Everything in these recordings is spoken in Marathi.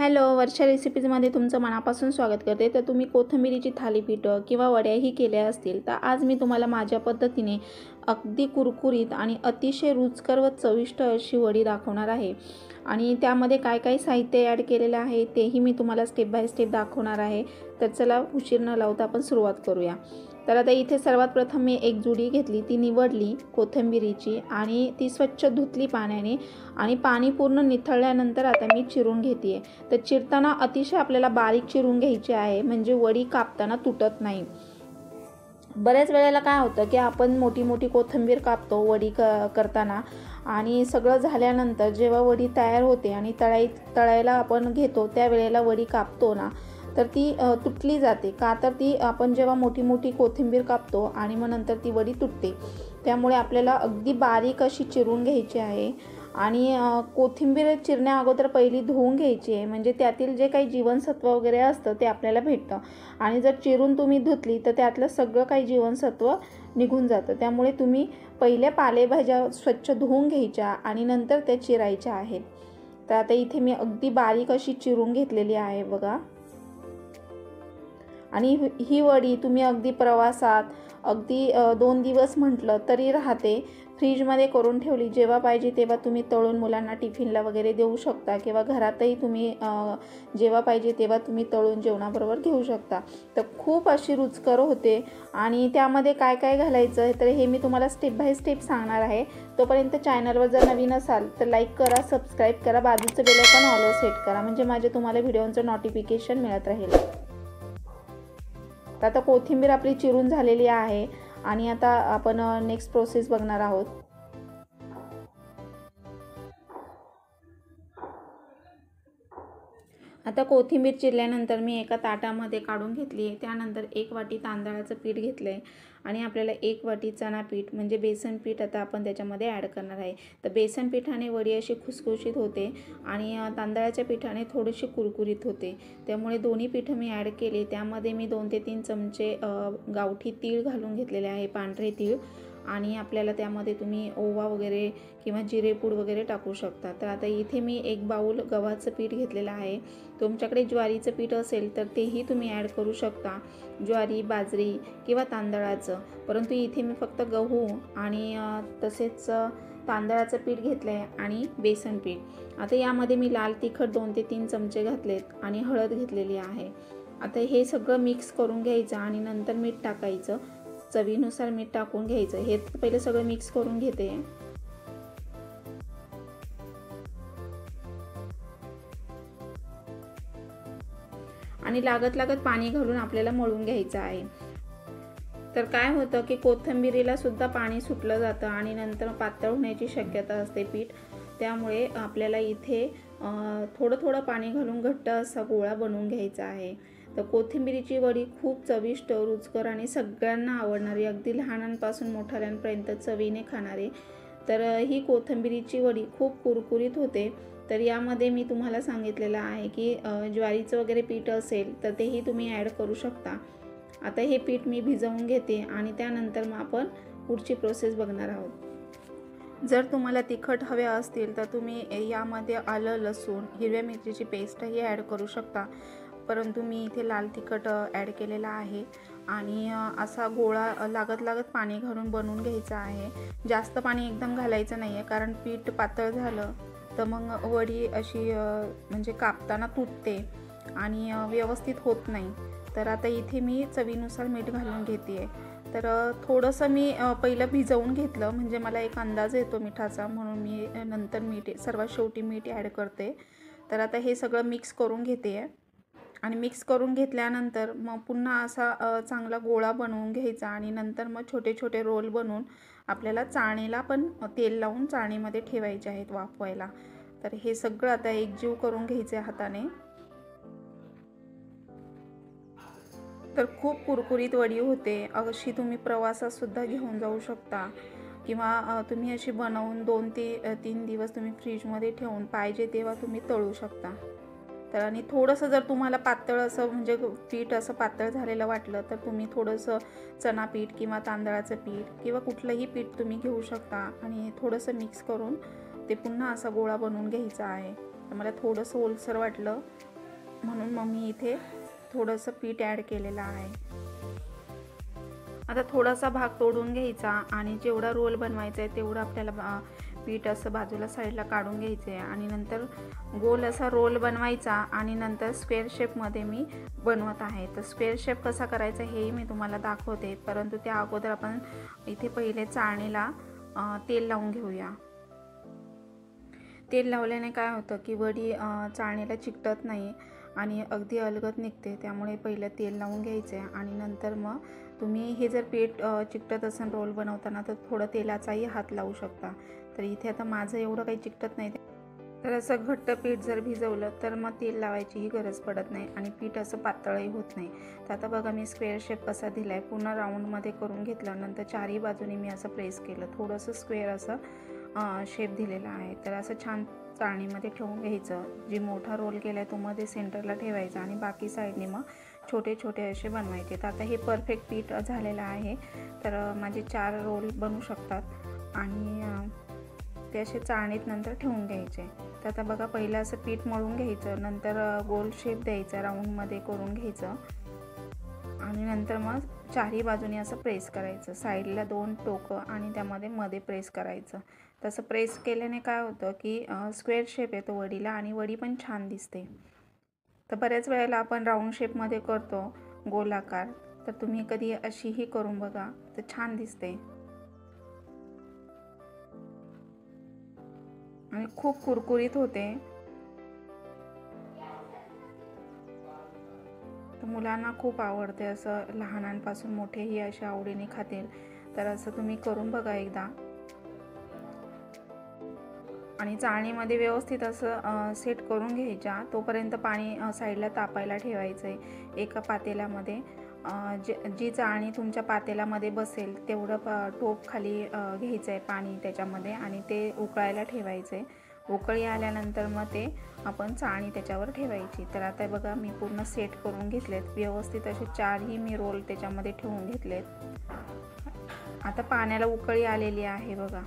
हॅलो, वर्षा रेसिपीजमध्ये तुमचं मनापासून स्वागत करते। तर तुम्ही कोथिंबीरीची थालीपीठ किंवा वड्याही केल्या असतील, तर आज मी तुम्हाला माझ्या पद्धतीने अगदी कुरकुरीत आणि अतिशय रुचकर व चविष्ट अशी वडी दाखवणार आहे। आणि त्यामध्ये काय काय साहित्य ॲड केलेलं आहे तेही मी तुम्हाला स्टेप बाय स्टेप दाखवणार आहे। तर चला उशीर न लावता आपण सुरुवात करूया। तर आता इथे सर्वात प्रथम मी एक जुडी घेतली, ती निवडली कोथिंबीरीची आणि ती स्वच्छ धुतली पाण्याने आणि पाणी पूर्ण निथळल्यानंतर आता मी चिरून घेते। तर चिरताना अतिशय आपल्याला बारीक चिरून घ्यायची आहे, म्हणजे वडी कापताना तुटत नाही। बऱ्याच वेळेला काय होतं की आपण मोठी मोठी कोथिंबीर कापतो वडी करताना आणि सगळं झाल्यानंतर जेव्हा वडी तयार होते आणि तळायला आपण घेतो त्यावेळेला वडी कापतो ना, तर ती तुटली जाते का, तर ती आपण जेव्हा मोठी मोठी कोथिंबीर कापतो आणि मग नंतर ती वडी तुटते। त्यामुळे आपल्याला अगदी बारीक अशी चिरून घ्यायची आहे आणि कोथिंबीर चिरण्या अगोदर पहिली धुवून घ्यायची आहे, म्हणजे त्यातील जे काही जीवनसत्व वगैरे असतं ते आपल्याला भेटतं। आणि जर चिरून तुम्ही धुतली तर त्यातलं सगळं काही जीवनसत्व निघून जातं। त्यामुळे तुम्ही पहिल्या पालेभाज्या स्वच्छ धुवून घ्यायच्या आणि नंतर त्या चिरायच्या आहेत। तर आता इथे मी अगदी बारीक अशी चिरून घेतलेली आहे बघा। आणि ही वडी तुम्ही अगदी प्रवासात अगदी 2 दिवस म्हटलं तरी राहते। फ्रीजमध्ये करून ठेवली, जेव्हा पाहिजे तेव्हा तुम्ही तळून मुलांना टिफिनला वगैरे देऊ शकता किंवा घरातही तुम्ही जेव्हा पाहिजे तेव्हा तुम्ही तळून जेवणाबरोबर घेऊ शकता। तर खूप अशी रुचकर होते। आणि त्यामध्ये काय काय घालायचं तर हे मी तुम्हाला स्टेप बाय स्टेप सांगणार आहे। तोपर्यंत चॅनलवर जर नवीन असाल तर लाईक करा, सबस्क्राईब करा, बाजूचं बेल आयकॉन ऑलवर सेट करा, म्हणजे माझे तुम्हाला व्हिडिओचं नोटिफिकेशन मिळत राहील। आता कोथिंबीर आपली चिरून झालेली आहे आणि आता आपण नेक्स्ट प्रोसेस बघणार आहोत। आता कोथिंबीर चिरल्यानंतर मी एका ताटामध्ये काढून घेतली आहे। त्यानंतर 1 वाटी तांदळाचं पीठ घेतलं आहे आणि आपल्याला 1 वाटी चणा पीठ म्हणजे बेसन पीठ आता आपण त्याच्यामध्ये ॲड करणार आहे। तर बेसन पिठाने वडी अशी खुसखुशीत होते आणि तांदळाच्या पिठाने थोडीशी कुरकुरीत होते। त्यामुळे दोन्ही पीठं मी ॲड केली। त्यामध्ये मी 2 ते 3 चमचे गावठी तीळ घालून घेतलेले आहे, पांढरे तीळ। आणि आपल्याला त्यामध्ये तुम्ही ओवा वगैरे किंवा जिरेपूड वगैरे टाकू शकता। तर आता इथे मी 1 बाऊल गव्हाचं पीठ घेतलेलं आहे। तुमच्याकडे ज्वारीचं पीठ असेल तर तेही तुम्ही ॲड करू शकता, ज्वारी, बाजरी किंवा तांदळाचं। परंतु इथे मी फक्त गहू आणि तसेच तांदळाचं पीठ घेतलं आहे आणि बेसन पीठ। आता यामध्ये मी लाल तिखट 2 ते 3 चमचे घातलेत आणि हळद घेतलेली आहे। आता हे सगळं मिक्स करून घ्यायचं आणि नंतर मीठ टाकायचं, चवीनुसार मीठ टाकून घ्यायचं। हे पहिले सगळं मिक्स करून घेते आणि लागत लागत पाणी घालून आपल्याला मळून घ्यायचं आहे। तर काय होतं की कोथिंबीरीला सुद्धा पाणी सुटलं जातं आणि नंतर पातळ होण्याची शक्यता असते पीठ। त्यामुळे आपल्याला इथे थोडं थोडं पाणी घालून घट्ट असा गोळा बनवून घ्यायचा आहे। तर कोथिंबीरीची वडी खूप चविष्ट, रुचकर आणि सगळ्यांना आवडणारी, अगदी लहानांपासून मोठ्यांपर्यंत चवीने खाणारी। तर ही कोथिंबीरीची वडी खूप कुरकुरीत होते। तर यामध्ये मी तुम्हाला सांगितलेलं आहे की ज्वारीचं वगैरे पीठ असेल तर तेही तुम्ही ॲड करू शकता। आता हे पीठ मी भिजवून घेते आणि त्यानंतर मग आपण पुढची प्रोसेस बघणार आहोत। जर तुम्हाला तिखट हवे असतील तर तुम्ही यामध्ये आलं, लसूण, हिरव्या मिरचीची पेस्टही ॲड करू शकता, परंतु मी इथे लाल तिखट ॲड केलेला आहे। आणि असा गोळा लागत लागत पाणी घालून बनवून घ्यायचा आहे। जास्त पाणी एकदम घालायचं नाही आहे, कारण पीठ पातळ झालं तर मग वडी अशी म्हणजे कापताना तुटते आणि व्यवस्थित होत नाही। तर आता इथे मी चवीनुसार मीठ घालून घेते आहे। तर थोडंसं मी पहिलं भिजवून घेतलं, म्हणजे मला एक अंदाज येतो मिठाचा, म्हणून मी नंतर मीठ सर्वात शेवटी मीठ ॲड करते। तर आता हे सगळं मिक्स करून घेते आहे आणि मिक्स करून घेतल्यानंतर मग पुन्हा असा चांगला गोळा बनवून घ्यायचा आणि नंतर मग छोटे छोटे रोल बनवून आपल्याला चाळणीला पण तेल लावून चाळणीमध्ये ठेवायचे आहेत वाफवायला। तर हे सगळं आता एकजीव करून घ्यायचे हाताने। तर खूप कुरकुरीत वडी होते, अशी तुम्ही प्रवासात सुद्धा घेऊन जाऊ शकता किंवा तुम्ही अशी बनवून 2 ते 3 दिवस तुम्ही फ्रीजमध्ये ठेवून पाहिजे तेव्हा तुम्ही तळू शकता। तर आणि थोडंसं जर तुम्हाला पातळ असं म्हणजे पीठ असं पातळ झालेलं वाटलं तर तुम्ही थोडंसं चणा पीठ किंवा तांदळाचं पीठ किंवा कुठलंही पीठ तुम्ही घेऊ शकता आणि थोडंसं मिक्स करून ते पुन्हा असा गोळा बनवून घ्यायचा आहे। तर मला थोडंसं ओलसर वाटलं म्हणून मग मी इथे थोडंसं पीठ ॲड केलेलं आहे. आता थोडासा भाग तोडून घ्यायचा आणि जेवढा रोल बनवायचा आहे तेवढं आपल्याला पीठ असं बाजूला साईडला काढून घ्यायचं आहे आणि नंतर गोल असा रोल बनवायचा आणि नंतर स्क्वेअर शेपमध्ये मी बनवत आहे. तर स्क्वेअर शेप कसा करायचा हेही मी तुम्हाला दाखवते, परंतु त्या अगोदर आपण इथे पहिले चाळणीला तेल लावून घेऊया. तेल लावल्याने काय होतं की वडी चाळणीला चिकटत नाही आणि अगदी अलगद निघते. त्यामुळे पहिलं तेल लावून घ्यायचं आहे आणि नंतर मग तुम्ही हे जर पीठ चिकटत असेल रोल बनवताना तर थोडं तेलाचाही हात लावू शकता. तर इथे आता माझं एवढं काही चिकटत नाही, तर असं घट्ट पीठ जर भिजवलं तर मग तेल लावायचीही गरज पडत नाही आणि पीठ असं पातळही होत नाही. तर आता बघा मी स्क्वेअर शेप कसा दिला आहे, पूर्ण राऊंडमध्ये करून घेतलं. नंतर चारही बाजूनी मी असं प्रेस केलं, थोडंसं स्क्वेअर असं शेप दिलेला आहे. तर असं छान चाळणीमध्ये ठेवून घ्यायचं. जी मोठा रोल केला आहे तो मध्ये सेंटरला ठेवायचा आणि बाकी साईडने मग छोटे छोटे असे बनवायचे. तर आता हे परफेक्ट पीठ झालेलं आहे. तर माझे 4 रोल बनू शकतात आणि ते असे चाळणीत नंतर ठेवून घ्यायचे. तर आता बघा पहिलं असं पीठ मळून घ्यायचं, नंतर गोल शेप द्यायचा, राऊंडमध्ये करून घ्यायचं आणि नंतर मग चारही बाजूनी असं प्रेस करायचं. साईडला 2 टोकं आणि त्यामध्ये मध्ये प्रेस करायचं. तसं प्रेस केल्याने काय होतं की स्क्वेअर शेप येतो वडीला आणि वडी पण छान दिसते. तर बऱ्याच वेळेला आपण राऊंड शेपमध्ये करतो गोलाकार, तर तुम्ही कधी अशीही करून बघा, तर छान दिसते आणि खूप कुरकुरीत होते. तर मुलांना खूप आवडते, असं लहानांपासून मोठेही अशा आवडीने खातील. तर असं तुम्ही करून बघा एकदा आणि चाळणीमध्ये व्यवस्थित असं सेट करून घ्यायच्या. तोपर्यंत पाणी साईडला तापायला ठेवायचं आहे एका पातेल्यामध्ये. जी चाळणी तुमच्या पातेल्यामध्ये बसेल तेवढं टोप खाली घ्यायचं आहे पाणी त्याच्यामध्ये आणि ते उकळायला ठेवायचं आहे. उकळी आल्यानंतर मग ते आपण चाळणी त्याच्यावर ठेवायची. तर आता बघा मी पूर्ण सेट करून घेतलेत व्यवस्थित, असे 4ही मी रोल त्याच्यामध्ये ठेवून घेतलेत. आता पाण्याला उकळी आलेली आहे बघा.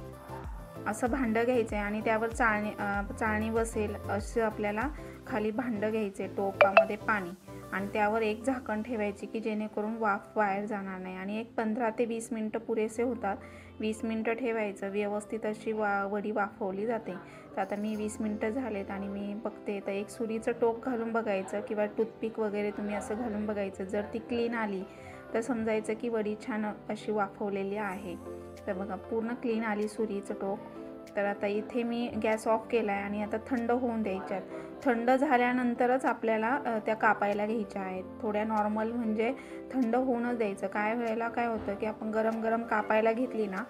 असं भांडं घ्यायचं आहे आणि त्यावर चाळणी बसेल असं आपल्याला खाली भांडं घ्यायचं आहे, टोपामध्ये पाणी, आणि त्यावर एक झाकण ठेवायची की जेणेकरून वाफ बाहेर जाणार नाही. आणि एक 15 ते 20 मिनटं पुरेसे होतात. 20 मिनटं ठेवायचं, व्यवस्थित अशी वडी वाफवली जाते. तर आता मी 20 मिनटं झालेत आणि मी बघते तर एक सुरीचं टोक घालून बघायचं किंवा टूथपिक वगैरे तुम्ही असं घालून बघायचं. जर ती क्लीन आली तर समजायचं की वडी छान अशी वाफवलेली आहे. तर बघा पूर्ण क्लीन आली सुरीचं टोक. तर आता इथे मी गॅस ऑफ केला आहे आणि आता थंड होऊन द्यायच्यात. थंड झाल्यानंतरच आपल्याला त्या कापायला घ्यायच्या आहेत. थोड्या नॉर्मल म्हणजे थंड होऊनच द्यायचं. काय वेळेला काय होतं की आपण गरम गरम कापायला घेतली ना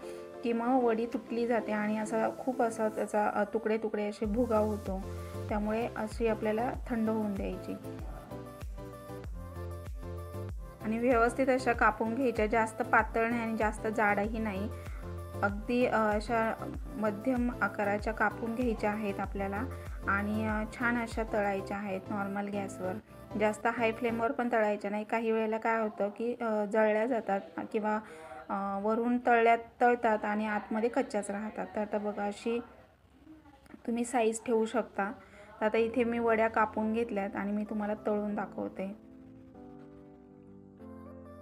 की मग वडी तुटली जाते आणि असा खूप असा त्याचा तुकडे तुकडे असे भुगा होतो. त्यामुळे अशी आपल्याला थंड होऊन द्यायची आणि व्यवस्थित अशा कापून घ्यायच्या. जास्त पातळ नाही आणि जास्त जाडही नाही, अगदी अशा मध्यम आकाराच्या कापून घ्यायच्या आहेत आपल्याला आणि छान अशा तळायच्या आहेत नॉर्मल गॅसवर. जास्त हाय फ्लेमवर पण तळायच्या नाही. काही वेळेला काय होतं की जळल्या जातात किंवा वरून तळतात आणि आतमध्ये कच्च्याच राहतात. तर आता बघा अशी तुम्ही साईज ठेवू शकता. तर आता इथे मी वड्या कापून घेतल्यात आणि मी तुम्हाला तळून दाखवते.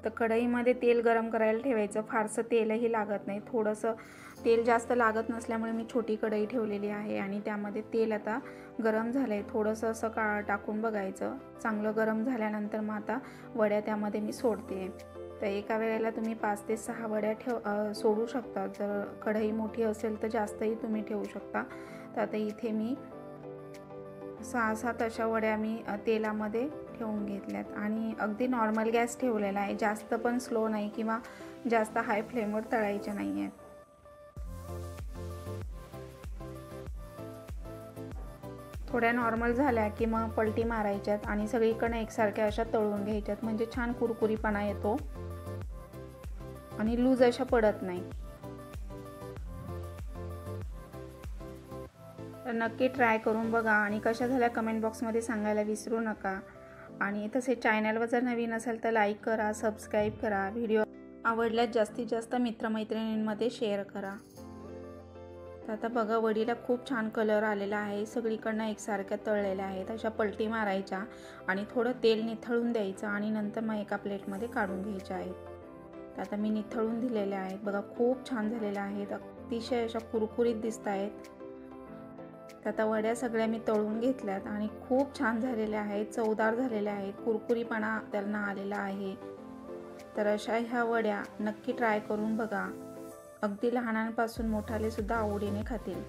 तर कढईमध्ये तेल गरम करायला ठेवायचं. फारसं तेलही लागत नाही, थोडंसं तेल जास्त लागत नसल्यामुळे मी छोटी कढई ठेवलेली आहे आणि त्यामध्ये तेल आता गरम झालं आहे. थोडंसं असं टाकून बघायचं. चांगलं गरम झाल्यानंतर मग आता वड्या त्यामध्ये मी सोडते. तर एका वेळेला तुम्ही 5 ते 6 वड्या सोडू शकता. जर कढई मोठी असेल तर जास्तही तुम्ही ठेवू शकता. तर आता इथे मी 6-7 अशा वड्या मी तेलामध्ये ठेवून घेतल्यात आणि अगदी नॉर्मल गॅस ठेवलेला आहे. जास्त पण स्लो नाही किंवा जास्त हाय फ्लेमवर तळायच्या नाही आहेत. थोड्या नॉर्मल झाल्या की मग पलटी मारायच्यात आणि सगळीकडे एकसारख्या अशा तळून घ्यायच्यात, म्हणजे छान कुरकुरीपणा येतो आणि लूज अशा पडत नाही. तर नक्की ट्राय करून बघा आणि कशा झाल्या कमेंट बॉक्समध्ये सांगायला विसरू नका. आणि तसे चॅनलवर जर नवीन असेल तर लाईक करा, सबस्क्राईब करा. व्हिडिओ आवडल्यास जास्तीत जास्त मित्रमैत्रिणींमध्ये शेअर करा. तर आता बघा वडीला खूप छान कलर आलेला आहे, सगळीकडनं एकसारख्या तळलेल्या आहेत. अशा पलटी मारायच्या आणि थोडं तेल निथळून द्यायचं आणि नंतर मग एका प्लेटमध्ये काढून घ्यायच्या आहेत. तर आता मी निथळून दिलेल्या आहेत बघा, खूप छान झालेल्या आहेत, अतिशय अशा कुरकुरीत दिसत आहेत. तर आता वड्या सगळ्या मी तळून घेतल्यात आणि खूप छान झालेल्या आहेत, चवदार झालेल्या आहेत, कुरकुरीपणा त्यांना आलेला आहे. तर अशा ह्या वड्या नक्की ट्राय करून बघा, अगदी लहानांपासून मोठाले सुद्धा आवडीने खातील.